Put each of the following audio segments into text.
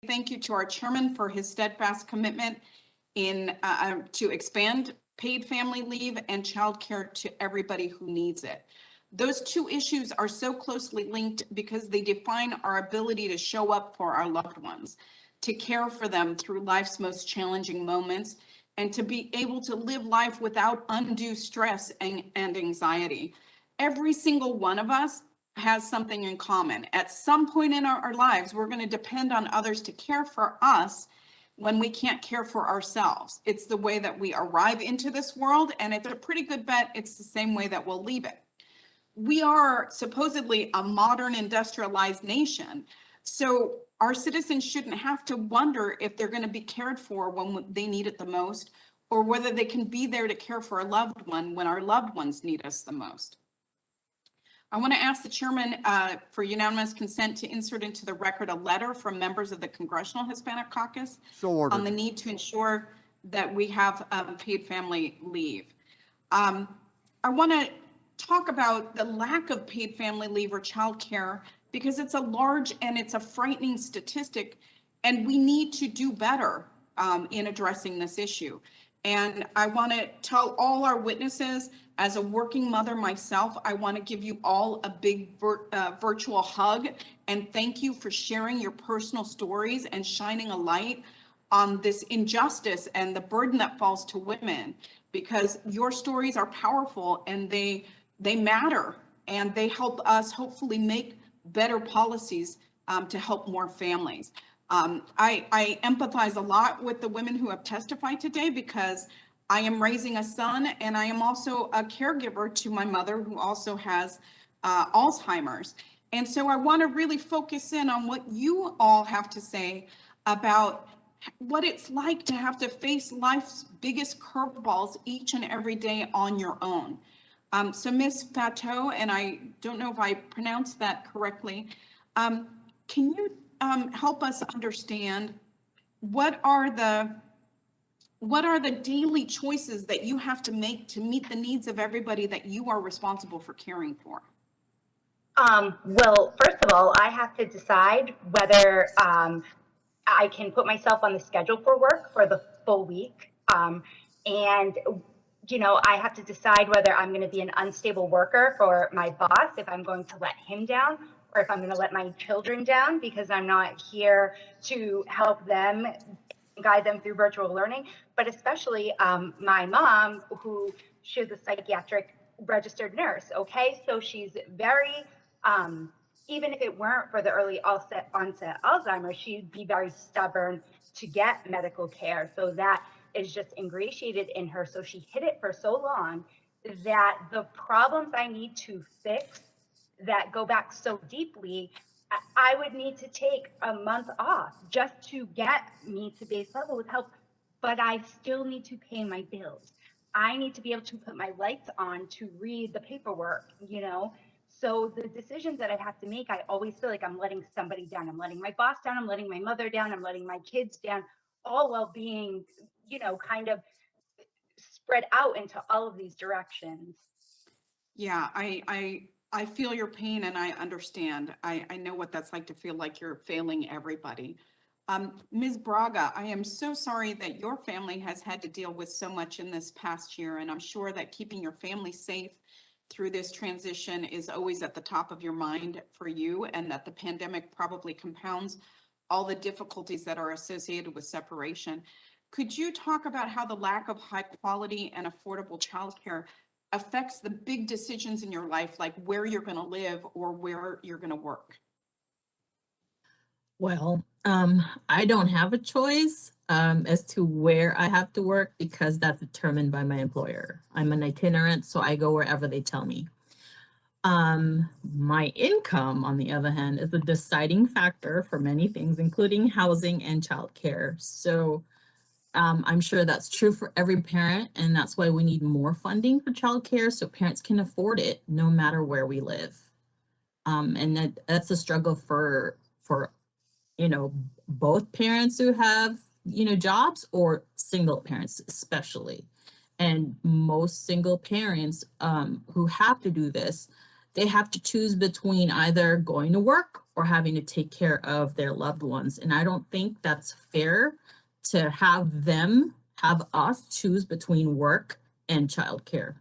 thank you to our chairman for his steadfast commitment in to expand paid family leave and childcare to everybody who needs it. Those two issues are so closely linked because they define our ability to show up for our loved ones, to care for them through life's most challenging moments, and to be able to live life without undue stress and anxiety. Every single one of us has something in common. At some point in our lives, we're going to depend on others to care for us when we can't care for ourselves. It's the way that we arrive into this world, and it's a pretty good bet it's the same way that we'll leave it. We are supposedly a modern industrialized nation, so our citizens shouldn't have to wonder if they're going to be cared for when they need it the most, or whether they can be there to care for a loved one when our loved ones need us the most. I want to ask the chairman for unanimous consent to insert into the record a letter from members of the Congressional Hispanic Caucus on the need to ensure that we have paid family leave. I want to talk about the lack of paid family leave or childcare because it's a large and it's a frightening statistic, and we need to do better in addressing this issue. And I want to tell all our witnesses, as a working mother myself, I want to give you all a big virtual hug and thank you for sharing your personal stories and shining a light on this injustice and the burden that falls to women, because your stories are powerful and they matter, and they help us hopefully make better policies to help more families. I empathize a lot with the women who have testified today because I am raising a son and I am also a caregiver to my mother who also has Alzheimer's. And so I want to really focus in on what you all have to say about what it's like to have to face life's biggest curveballs each and every day on your own. So Ms. Fateau, and I don't know if I pronounced that correctly, can you help us understand what are the daily choices that you have to make to meet the needs of everybody that you are responsible for caring for? Well, first of all, I have to decide whether I can put myself on the schedule for work for the full week. And, you know, I have to decide whether I'm going to be an unstable worker for my boss, if I'm going to let him down, or if I'm going to let my children down because I'm not here to help them, guide them through virtual learning. But especially my mom, who she's a psychiatric registered nurse. Okay, so she's very, even if it weren't for the early onset Alzheimer's, she'd be very stubborn to get medical care. So that is just ingratiated in her. So she hid it for so long that the problems I need to fix that go back so deeply, I would need to take a month off just to get me to base level with help, but I still need to pay my bills. I need to be able to put my lights on to read the paperwork, you know? So the decisions that I have to make, I always feel like I'm letting somebody down. I'm letting my boss down, I'm letting my mother down, I'm letting my kids down, all while being, you know, kind of spread out into all of these directions. Yeah, I feel your pain and I understand. I know what that's like to feel like you're failing everybody. Ms. Braga, I am so sorry that your family has had to deal with so much in this past year, and I'm sure that keeping your family safe through this transition is always at the top of your mind for you, and that the pandemic probably compounds all the difficulties that are associated with separation. Could you talk about how the lack of high quality and affordable childcare affects the big decisions in your life, like where you're going to live or where you're going to work? Well, I don't have a choice as to where I have to work because that's determined by my employer. I'm an itinerant, so I go wherever they tell me. My income, on the other hand, is a deciding factor for many things, including housing and childcare. So I'm sure that's true for every parent, and that's why we need more funding for childcare so parents can afford it no matter where we live. And that's a struggle for you know, both parents who have, you know, jobs, or single parents especially. And most single parents who have to do this, they have to choose between either going to work or having to take care of their loved ones. And I don't think that's fair to have us choose between work and childcare.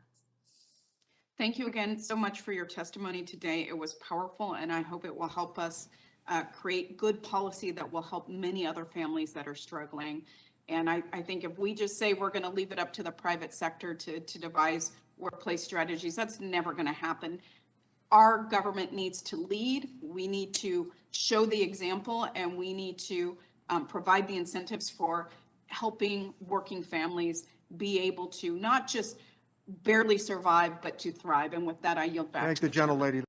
Thank you again so much for your testimony today. It was powerful, and I hope it will help us create good policy that will help many other families that are struggling. And I think if we just say we're going to leave it up to the private sector to devise workplace strategies, that's never going to happen. Our government needs to lead. We need to show the example, and we need to provide the incentives for helping working families be able to not just barely survive, but to thrive. And with that, I yield back. Thank to the gentlelady.